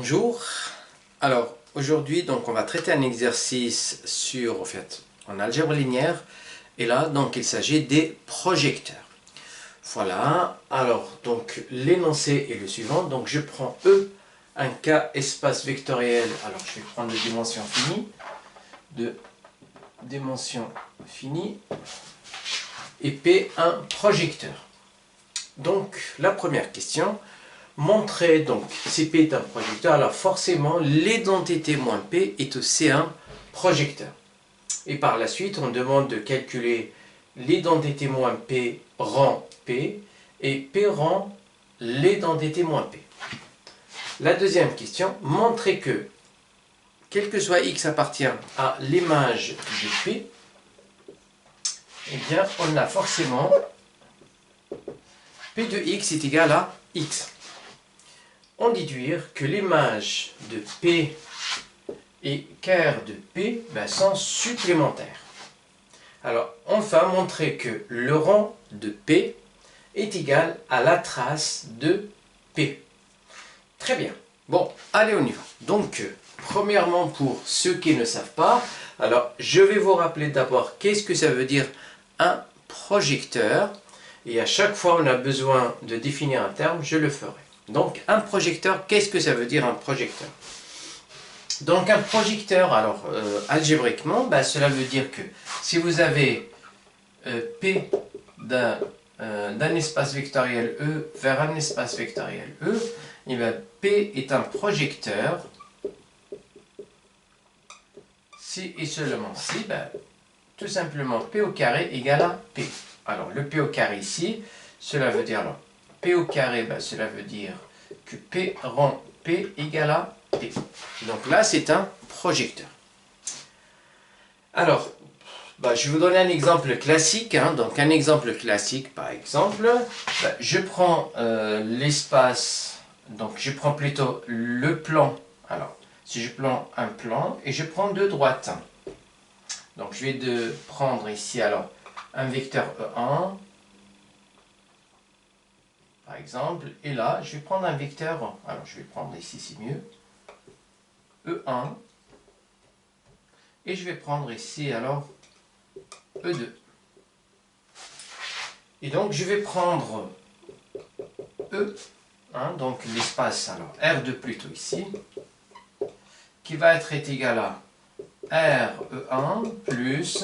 Bonjour. Alors aujourd'hui donc on va traiter un exercice sur en algèbre linéaire et là donc il s'agit des projecteurs. Voilà, alors donc l'énoncé est le suivant, donc je prends E, un K espace vectoriel, alors je vais prendre de dimension finie, et P un projecteur. Donc la première question, montrer donc si P est un projecteur, alors forcément l'identité moins P est aussi un projecteur. Et par la suite, on demande de calculer l'identité moins P rang P et P rang l'identité moins P. La deuxième question, montrer que quel que soit X appartient à l'image de P, eh bien on a forcément P de X est égal à X. On déduire que l'image de P et quart de P sont supplémentaires. Alors, enfin, montrer que le rang de P est égal à la trace de P. Très bien. Bon, allez, on y va. Donc, premièrement, pour ceux qui ne savent pas, alors, je vais vous rappeler d'abord qu'est-ce que ça veut dire un projecteur. Et à chaque fois, on a besoin de définir un terme, je le ferai. Donc, un projecteur, qu'est-ce que ça veut dire un projecteur? Donc, un projecteur, alors, algébriquement, cela veut dire que si vous avez P d'un espace vectoriel E vers un espace vectoriel E, et bien, P est un projecteur si et seulement si, tout simplement P au carré égale à P. Alors, le P au carré ici, cela veut dire, alors, P au carré, cela veut dire que P rang P égale à P. Donc là, c'est un projecteur. Alors, je vais vous donner un exemple classique. Donc, un exemple classique, par exemple, je prends l'espace, donc je prends plutôt le plan. Alors, si je prends un plan, et je prends deux droites. Donc, je vais prendre ici, alors, un vecteur E1, par exemple, et là, je vais prendre un vecteur, alors je vais prendre ici, c'est mieux, E1, et je vais prendre ici, alors, E2. Et donc, je vais prendre E, donc l'espace, alors R2 plutôt ici, qui va être égal à RE1 plus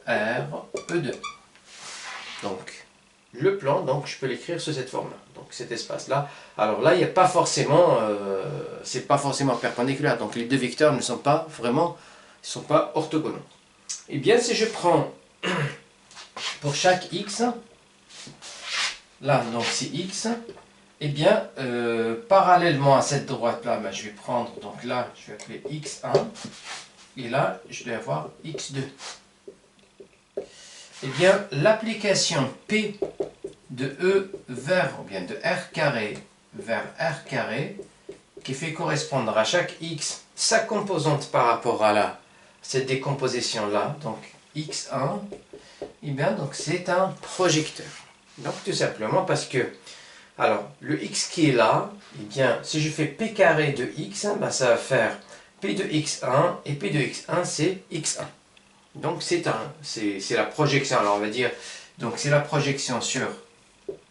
RE2. Donc, le plan, donc je peux l'écrire sous cette forme-là. Donc cet espace-là. Alors là, il n'y a pas forcément, c'est pas forcément perpendiculaire. Donc les deux vecteurs ne sont pas vraiment, sont pas orthogonaux. Et bien, si je prends pour chaque x, là, donc c'est x, et bien, parallèlement à cette droite-là, je vais prendre, donc là, je vais appeler x1, et là, je vais avoir x2. Eh bien, l'application P de E vers, ou bien de R carré vers R carré, qui fait correspondre à chaque X sa composante par rapport à cette décomposition-là, donc X1, eh bien, donc c'est un projecteur. Donc, tout simplement parce que, alors, le X qui est là, eh bien, si je fais P carré de X, ça va faire P de X1, et P de X1, c'est X1. Donc c'est la projection, alors on va dire, donc c'est la projection sur,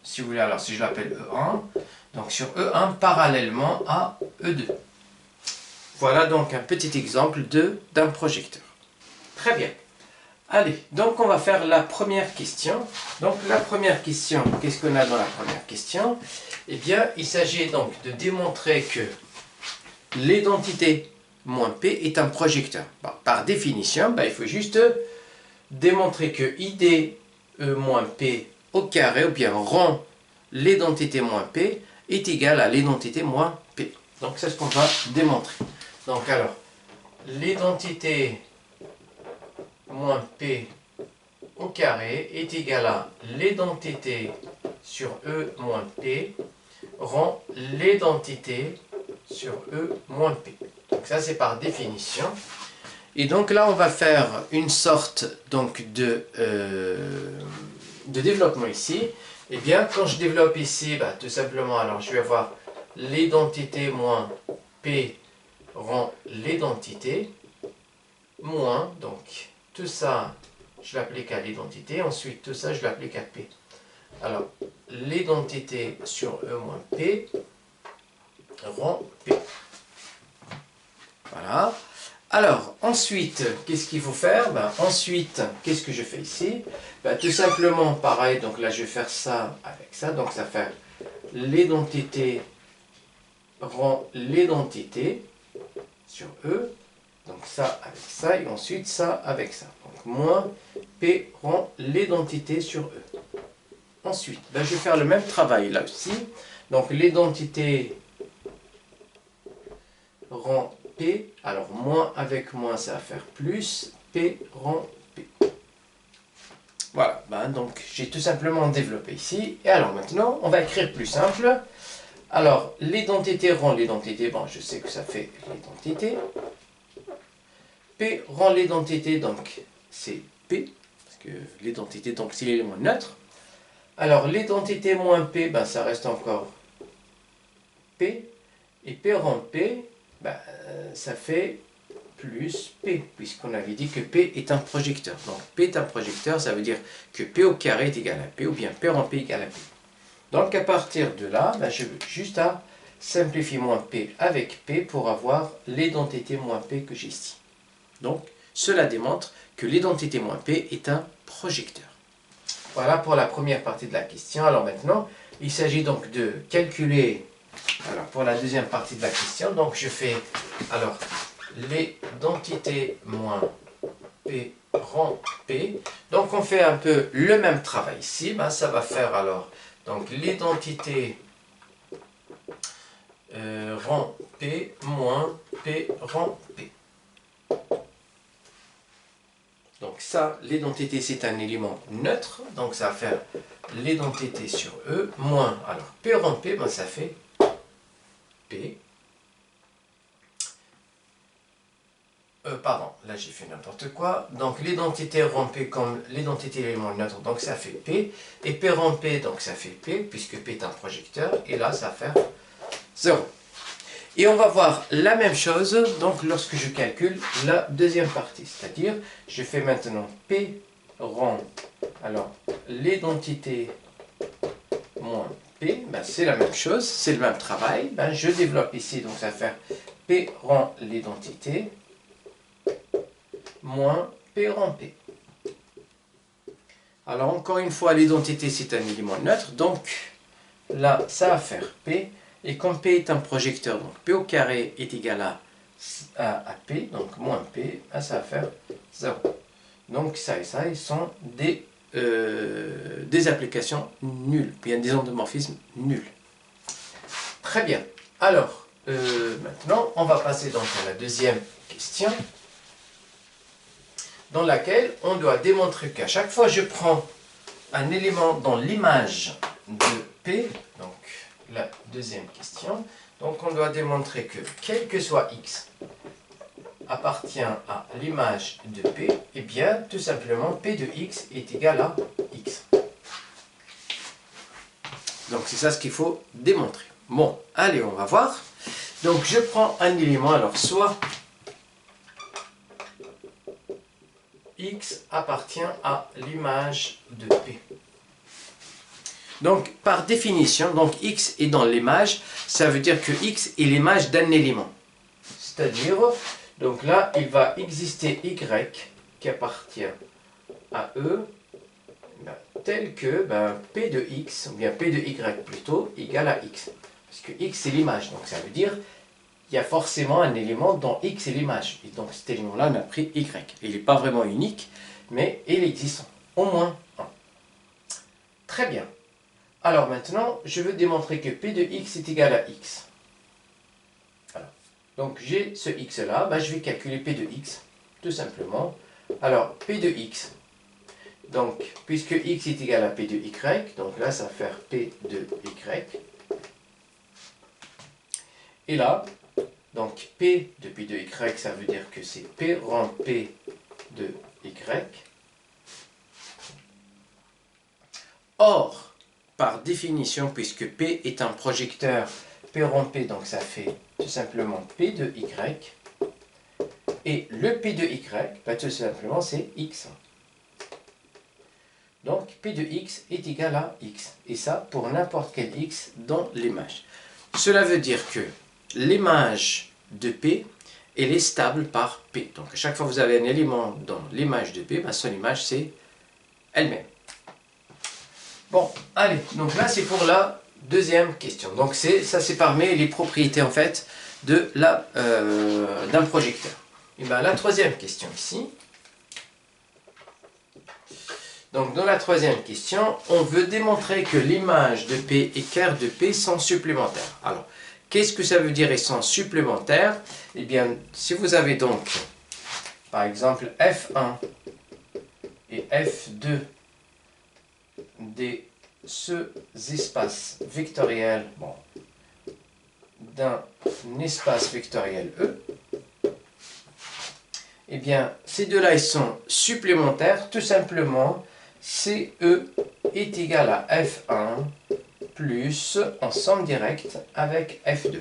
si vous voulez, alors si je l'appelle E1, donc sur E1 parallèlement à E2. Voilà donc un petit exemple d'un projecteur. Très bien. Allez, donc on va faire la première question. Donc la première question, qu'est-ce qu'on a dans la première question? Eh bien, il s'agit donc de démontrer que l'identité moins P est un projecteur. Par définition, il faut juste démontrer que ID moins P au carré, ou bien rang l'identité moins P, est égal à l'identité moins P. Donc c'est ce qu'on va démontrer. Donc alors, l'identité moins P au carré est égal à l'identité sur E moins P rend l'identité sur E moins P. Donc ça c'est par définition. Et donc là on va faire une sorte donc de développement ici. Et bien quand je développe ici, tout simplement, alors je vais avoir l'identité moins P rend l'identité, moins, donc tout ça, je l'applique à l'identité, ensuite tout ça, je l'applique à P. Alors, l'identité sur E moins P rend P. Voilà. Alors, ensuite, qu'est-ce qu'il faut faire? Ensuite, qu'est-ce que je fais ici? Tout simplement, pareil, donc là, je vais faire ça avec ça. Donc, ça fait l'identité rend l'identité sur E. Donc, ça avec ça, et ensuite, ça avec ça. Donc, moins P rend l'identité sur E. Ensuite, je vais faire le même travail là aussi. Donc, l'identité rend P, alors moins avec moins ça va faire plus, P rend P. Voilà, donc j'ai tout simplement développé ici. Et alors maintenant, on va écrire plus simple. Alors, l'identité rend l'identité, je sais que ça fait l'identité. P rend l'identité, donc c'est P, parce que l'identité, donc c'est l'élément neutre. Alors, l'identité moins P, ça reste encore P. Et P rend P, ça fait plus P, puisqu'on avait dit que P est un projecteur. Donc P est un projecteur, ça veut dire que P au carré est égal à P, ou bien P rend P égal à P. Donc à partir de là, je veux juste à simplifier moins P avec P pour avoir l'identité moins P que j'ai ici. Donc cela démontre que l'identité moins P est un projecteur. Voilà pour la première partie de la question. Alors maintenant, il s'agit donc de calculer. Alors, pour la deuxième partie de la question, donc je fais, alors, l'identité moins P rend P. Donc, on fait un peu le même travail ici. Ça va faire alors, donc l'identité rend P moins P rend P. Donc ça, l'identité, c'est un élément neutre. Donc, ça va faire l'identité sur E moins, alors, P rend P, ça fait P. Pardon, là j'ai fait n'importe quoi. Donc l'identité rend P comme l'identité élément neutre, donc ça fait P. Et P rend P, donc ça fait P, puisque P est un projecteur. Et là, ça fait 0. Et on va voir la même chose donc lorsque je calcule la deuxième partie. C'est-à-dire, je fais maintenant P rend, alors l'identité moins P, c'est la même chose, c'est le même travail. Je développe ici, donc ça va faire P rend l'identité moins P rend P. Alors encore une fois, l'identité c'est un élément neutre, donc là ça va faire P, et comme P est un projecteur, donc P au carré est égal à P, donc moins P, ça va faire 0. Donc ça et ça, ils sont des applications nulles, bien des endomorphismes nuls. Très bien. Alors, maintenant, on va passer donc à la deuxième question, dans laquelle on doit démontrer qu'à chaque fois que je prends un élément dans l'image de P, donc la deuxième question, donc on doit démontrer que quel que soit X appartient à l'image de P, et bien tout simplement P de X est égal à X. Donc c'est ça ce qu'il faut démontrer. Bon, allez, on va voir. Donc je prends un élément, alors soit X appartient à l'image de P. Donc par définition, donc X est dans l'image, ça veut dire que X est l'image d'un élément. C'est-à-dire, donc là, il va exister Y qui appartient à E, tel que P de X, ou bien P de Y plutôt, égale à X. Parce que X c'est l'image, donc ça veut dire il y a forcément un élément dont X est l'image. Et donc cet élément-là, on a pris Y. Il n'est pas vraiment unique, mais il existe au moins un. Très bien. Alors maintenant, je veux démontrer que P de X est égal à X. Alors, donc j'ai ce X-là, je vais calculer P de X, tout simplement. Alors, P de X, donc puisque X est égal à P de Y, donc là ça va faire P de Y. Et là, donc P de P de Y, ça veut dire que c'est P rend P de Y. Or, par définition, puisque P est un projecteur, P rond P, donc ça fait tout simplement P de Y. Et le P de Y, bah, tout simplement, c'est X. Donc, P de X est égal à X. Et ça, pour n'importe quel X dans l'image. Cela veut dire que l'image de P, elle est stable par P. Donc, à chaque fois que vous avez un élément dans l'image de P, bah, son image, c'est elle-même. Bon, allez. Donc là, c'est pour la deuxième question. Donc, ça, c'est parmi les propriétés, en fait, d'un projecteur. Et bien, la troisième question ici. Donc, dans la troisième question, on veut démontrer que l'image de P et quart de P sont supplémentaires. Alors, qu'est-ce que ça veut dire ils sont supplémentaires? Eh bien, si vous avez donc, par exemple, F1 et F2 des espaces vectoriels, bon, d'un espace vectoriel E, eh bien, ces deux-là, ils sont supplémentaires, tout simplement, CE est égal à F1 plus, en somme directe, avec F2.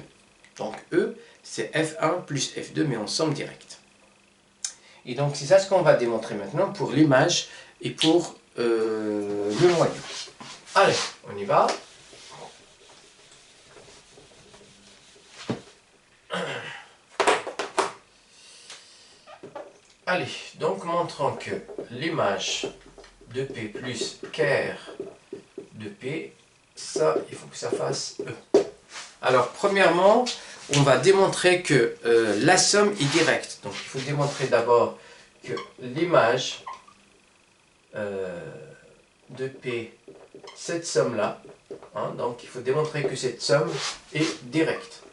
Donc, E, c'est F1 plus F2, mais en somme directe. Et donc, c'est ça ce qu'on va démontrer maintenant pour l'image et pour le noyau. Allez, on y va. Allez, donc montrons que l'image de P plus quart de P, ça, il faut que ça fasse E. Alors, premièrement, on va démontrer que la somme est directe. Donc, il faut démontrer d'abord que l'image de P, cette somme-là, hein, donc il faut démontrer que cette somme est directe.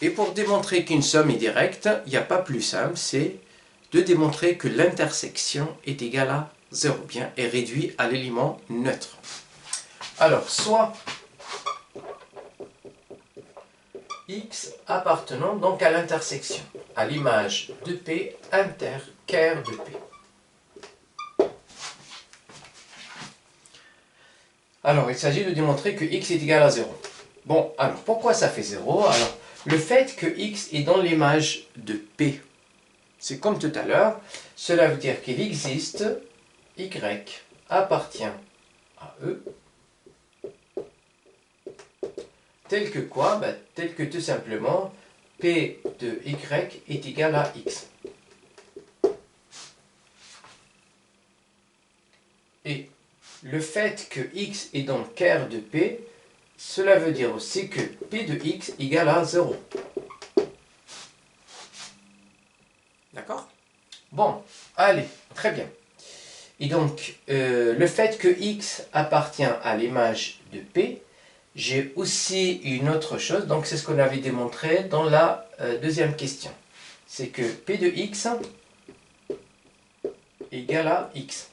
Et pour démontrer qu'une somme est directe, il n'y a pas plus simple, c'est de démontrer que l'intersection est égale à 0, bien, est réduit à l'élément neutre. Alors, soit X appartenant donc à l'intersection, à l'image de P inter quart de P. Alors, il s'agit de démontrer que X est égal à 0. Bon, alors, pourquoi ça fait 0? Alors, le fait que X est dans l'image de P, c'est comme tout à l'heure, cela veut dire qu'il existe Y appartient à E, tel que quoi? Ben, tel que tout simplement P de Y est égal à X. Et le fait que X est dans le quart de P, cela veut dire aussi que P de X égale à 0. D'accord? Bon, allez, très bien. Et donc, le fait que X appartient à l'image de P, j'ai aussi une autre chose, donc c'est ce qu'on avait démontré dans la deuxième question. C'est que P de X égale à X.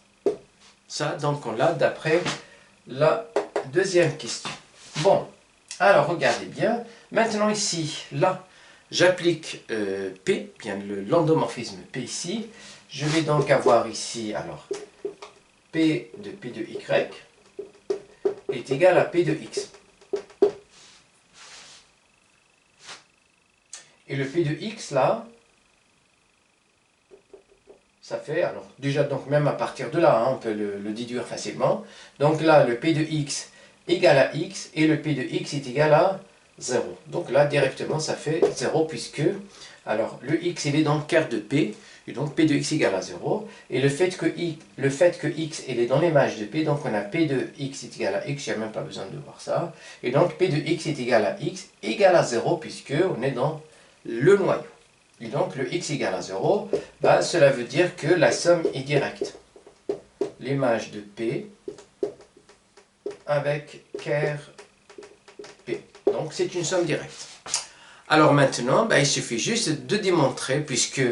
Ça, donc, on l'a d'après la deuxième question. Bon, alors regardez bien. Maintenant ici, là, j'applique P, bien l'endomorphisme P ici. Je vais donc avoir ici, alors, P de Y est égal à P de X. Et le P de X, là, ça fait, alors déjà, donc même à partir de là, hein, on peut le déduire facilement. Donc là, le P de X égale à X, et le P de X est égal à 0. Donc là, directement, ça fait 0, puisque, alors, le X, il est dans le quart de P, et donc P de X égale à 0. Et le fait que X, il est dans l'image de P, donc on a P de X est égal à X, il n'y a même pas besoin de voir ça. Et donc P de X est égal à X égale à 0, puisque on est dans le noyau. Et donc le X égale à 0, bah, cela veut dire que la somme est directe. L'image de P avec quart P. Donc c'est une somme directe. Alors maintenant, bah, il suffit juste de démontrer, puisque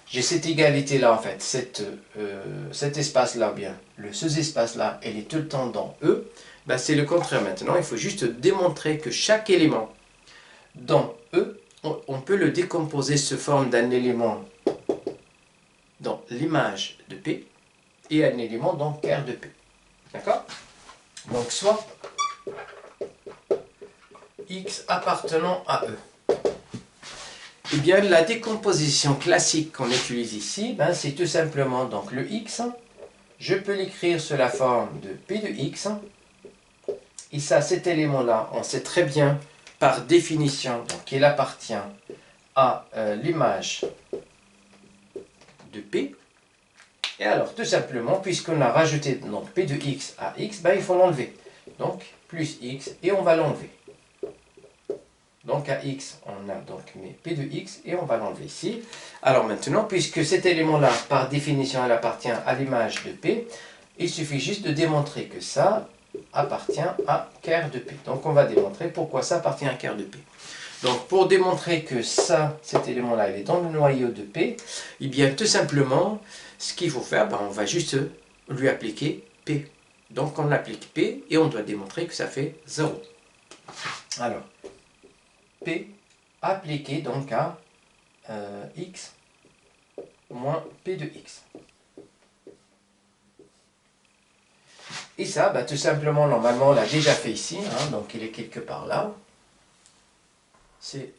j'ai cette égalité-là, en fait, cet espace-là, bien, ce espace-là, elle est tout le temps dans E, bah, c'est le contraire maintenant. Il faut juste démontrer que chaque élément dans E, on peut le décomposer sous forme d'un élément dans l'image de P et un élément dans quart de P. D'accord? Donc soit x appartenant à E. Eh bien, la décomposition classique qu'on utilise ici, ben, c'est tout simplement donc le x. Je peux l'écrire sous la forme de P de x. Et ça, cet élément-là, on sait très bien par définition qu'il appartient à l'image de P. Et alors, tout simplement, puisqu'on a rajouté donc, P de x à x, ben, il faut l'enlever. Donc, plus x, et on va l'enlever. Donc, à x, on a donc mis P de x, et on va l'enlever ici. Alors maintenant, puisque cet élément-là, par définition, il appartient à l'image de P, il suffit juste de démontrer que ça appartient à ker de P. Donc, on va démontrer pourquoi ça appartient à ker de P. Donc, pour démontrer que ça, cet élément-là, il est dans le noyau de P, eh bien, tout simplement, ce qu'il faut faire, ben, on va juste lui appliquer P. Donc, on applique P et on doit démontrer que ça fait 0. Alors, P appliqué donc à x moins P de x. Et ça, ben, tout simplement, normalement, on l'a déjà fait ici, hein, donc il est quelque part là. C'est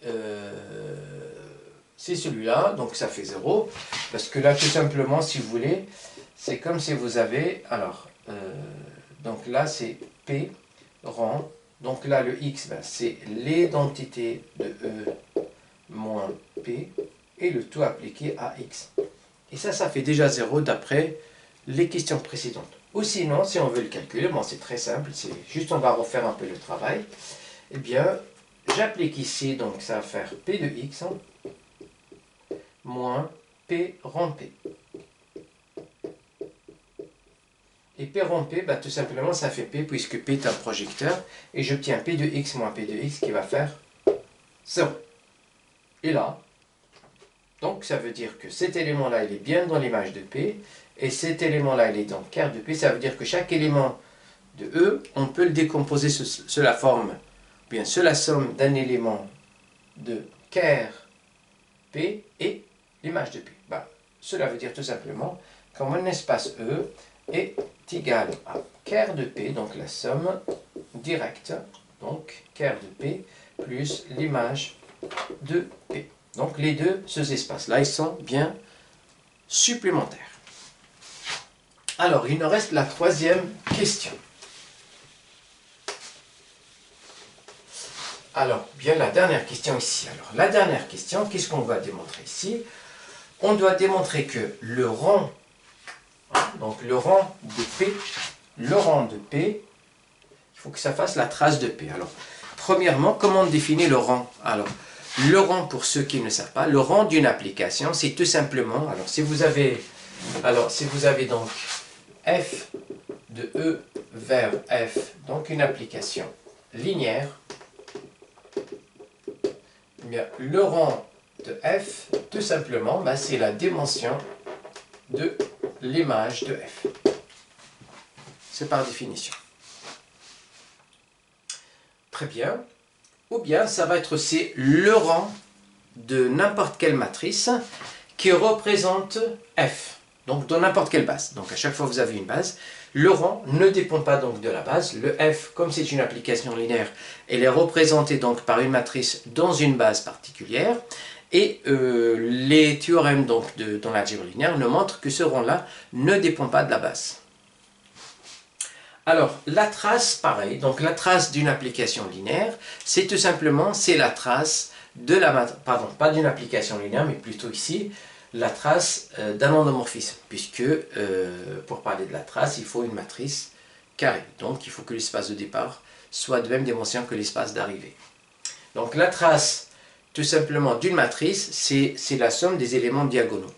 celui-là, donc ça fait 0. Parce que là, tout simplement, si vous voulez, c'est comme si vous avez, alors, donc là, c'est P rang. Donc là, le x, ben, c'est l'identité de E moins P, et le tout appliqué à x. Et ça fait déjà 0 d'après les questions précédentes. Ou sinon, si on veut le calculer, bon, c'est très simple, c'est juste on va refaire un peu le travail. Eh bien, j'applique ici, donc ça va faire P de x moins P rang P. Et P rond P, bah, tout simplement, ça fait P, puisque P est un projecteur. Et j'obtiens P de x moins P de x qui va faire 0. Et là, donc ça veut dire que cet élément-là, il est bien dans l'image de P. Et cet élément-là, il est dans ker de P. Ça veut dire que chaque élément de E, on peut le décomposer sous la forme, bien sous la somme d'un élément de ker P et l'image de P. Bah, cela veut dire tout simplement que mon espace E est égal à ker de P, donc la somme directe, donc ker de P plus l'image de P. Donc les deux, ces espaces-là, ils sont bien supplémentaires. Alors, il nous reste la troisième question. Alors, bien la dernière question ici. Alors, la dernière question, qu'est-ce qu'on va démontrer ici? On doit démontrer que le rang, donc le rang de P, il faut que ça fasse la trace de P. Alors, premièrement, comment on définit le rang? Alors, le rang, pour ceux qui ne savent pas, le rang d'une application, c'est tout simplement, alors si vous avez donc f de E vers f, donc une application linéaire, eh bien, le rang de f, tout simplement, ben, c'est la dimension de l'image de f. C'est par définition. Très bien. Ou bien, ça va être aussi le rang de n'importe quelle matrice qui représente f. Donc, dans n'importe quelle base. Donc, à chaque fois que vous avez une base, le rang ne dépend pas donc de la base. Le f, comme c'est une application linéaire, elle est représentée donc par une matrice dans une base particulière. Et les théorèmes donc dans l'algèbre linéaire nous montrent que ce rang-là ne dépend pas de la base. Alors, la trace, pareil, donc la trace d'une application linéaire, c'est tout simplement, c'est la trace de la matrice, pardon, pas d'une application linéaire, mais plutôt ici, la trace d'un endomorphisme, puisque pour parler de la trace, il faut une matrice carrée. Donc, il faut que l'espace de départ soit de même dimension que l'espace d'arrivée. Donc, la trace, tout simplement, d'une matrice, c'est la somme des éléments diagonaux.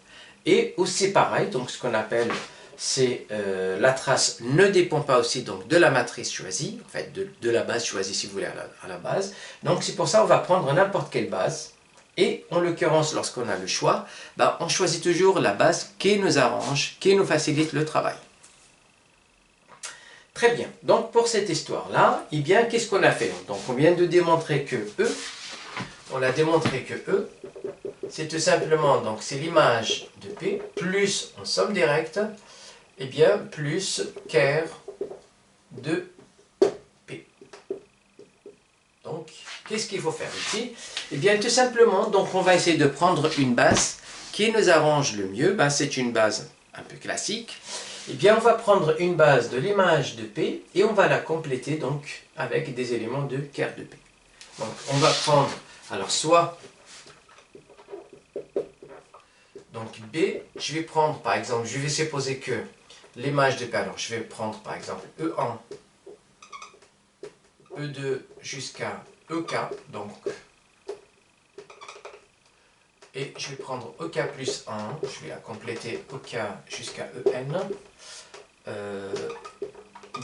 Et aussi pareil, donc ce qu'on appelle, c'est la trace ne dépend pas aussi donc de la matrice choisie, en fait de la base choisie si vous voulez à la base. Donc c'est pour ça qu'on va prendre n'importe quelle base. Et en l'occurrence, lorsqu'on a le choix, ben, on choisit toujours la base qui nous arrange, qui nous facilite le travail. Très bien. Donc pour cette histoire-là, eh bien qu'est-ce qu'on a fait? Donc on vient de démontrer que E, on a démontré que E, c'est tout simplement, donc c'est l'image de P, plus en somme directe, et bien plus ker de P. Donc, qu'est-ce qu'il faut faire ici? Eh bien, tout simplement, donc on va essayer de prendre une base qui nous arrange le mieux. Ben, c'est une base un peu classique. Eh bien, on va prendre une base de l'image de P et on va la compléter donc avec des éléments de carte de P. Donc, on va prendre, alors soit, donc B, je vais prendre par exemple, je vais supposer que l'image de P, alors je vais prendre par exemple E1, E2 jusqu'à EK, donc, et je vais prendre EK plus 1, je vais la compléter EK jusqu'à EN,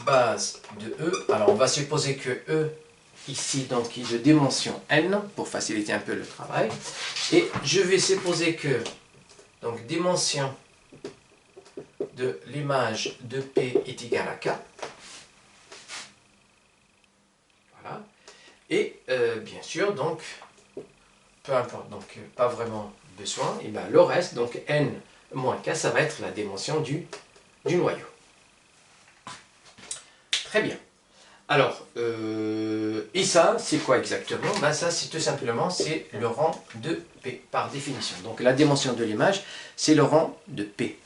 base de E, alors on va supposer que E, ici, donc, est de dimension N, pour faciliter un peu le travail, et je vais supposer que, donc, dimension de l'image de P est égale à K, voilà, et bien sûr, donc, peu importe, donc pas vraiment besoin, et bien le reste, donc N moins K, ça va être la dimension du noyau. Très bien. Alors, et ça, c'est quoi exactement? Ben ça, c'est tout simplement, c'est le rang de P, par définition. Donc la dimension de l'image, c'est le rang de P.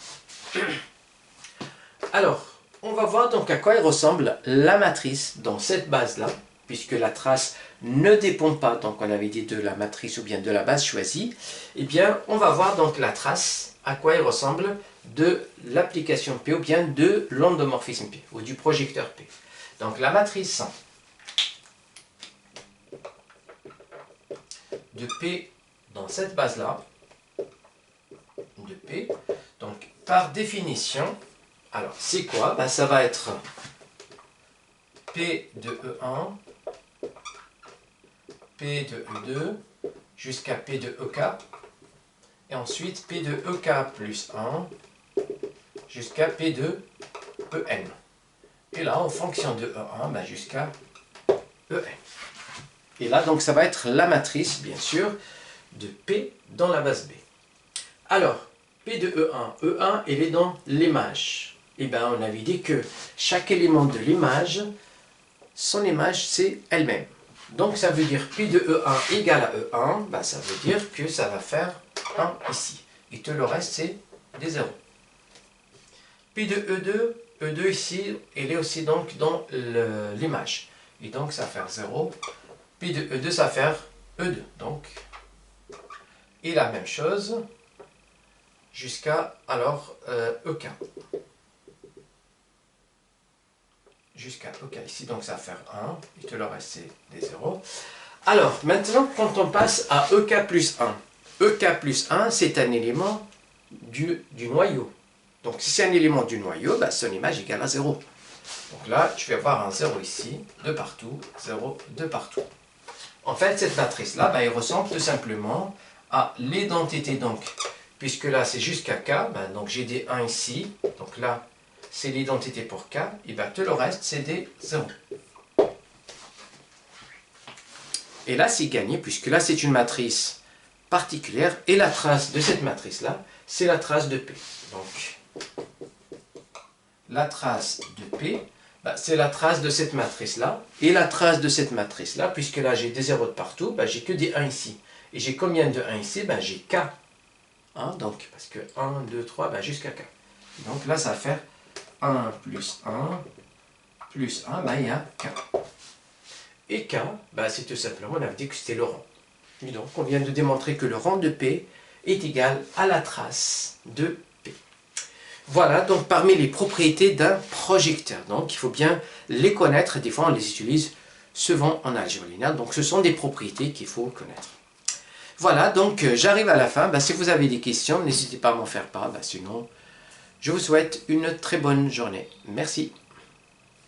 Alors, on va voir donc à quoi il ressemble la matrice dans cette base-là, puisque la trace ne dépend pas, donc on avait dit de la matrice ou bien de la base choisie. Eh bien, on va voir donc la trace, à quoi il ressemble de l'application P ou bien de l'endomorphisme P, ou du projecteur P. Donc la matrice de P dans cette base-là, de P, donc par définition, alors c'est quoi? Ben, ça va être P de E1, P de E2, jusqu'à P de EK, et ensuite P de EK plus 1, jusqu'à P de EN. Et là, en fonction de E1, ben, jusqu'à EN. Et là, donc, ça va être la matrice, bien sûr, de P dans la base B. Alors, P de E1, E1, elle est dans l'image. Et bien, on avait dit que chaque élément de l'image, son image, c'est elle-même. Donc, ça veut dire P de E1 égale à E1, ben, ça veut dire que ça va faire 1 ici. Et tout le reste, c'est des zéros. P de E2, E2 ici, elle est aussi donc dans l'image. Et donc, ça va faire 0. P de E2, ça va faire E2. Donc, et la même chose jusqu'à, alors, EK. Jusqu'à EK ici, donc ça va faire 1. Et tout le reste, c'est des 0. Alors, maintenant, quand on passe à EK plus 1. EK plus 1, c'est un élément du noyau. Donc, si c'est un élément du noyau, ben, son image égale à 0. Donc là, je vais avoir un 0 ici, de partout, 0 de partout. En fait, cette matrice-là, ben, elle ressemble tout simplement à l'identité, donc, puisque là, c'est jusqu'à K, ben, donc j'ai des 1 ici, donc là, c'est l'identité pour K, et ben, tout le reste, c'est des 0. Et là, c'est gagné, puisque là, c'est une matrice particulière, et la trace de cette matrice-là, c'est la trace de P. Donc, la trace de P, bah, c'est la trace de cette matrice-là. Et la trace de cette matrice-là, puisque là j'ai des 0 de partout, bah, j'ai que des 1 ici. Et j'ai combien de 1 ici? Bah, j'ai K. Hein, donc, parce que 1, 2, 3, bah, jusqu'à K. Donc là, ça va faire 1 plus 1 plus 1, bah, il y a K. Et K, bah, c'est tout simplement, on avait dit que c'était le rang. Et donc, on vient de démontrer que le rang de P est égal à la trace de P. Voilà, donc parmi les propriétés d'un projecteur. Donc, il faut bien les connaître. Des fois, on les utilise souvent en algèbre linéaire. Donc, ce sont des propriétés qu'il faut connaître. Voilà, donc j'arrive à la fin. Ben, si vous avez des questions, n'hésitez pas à m'en faire part. Ben, sinon, je vous souhaite une très bonne journée. Merci.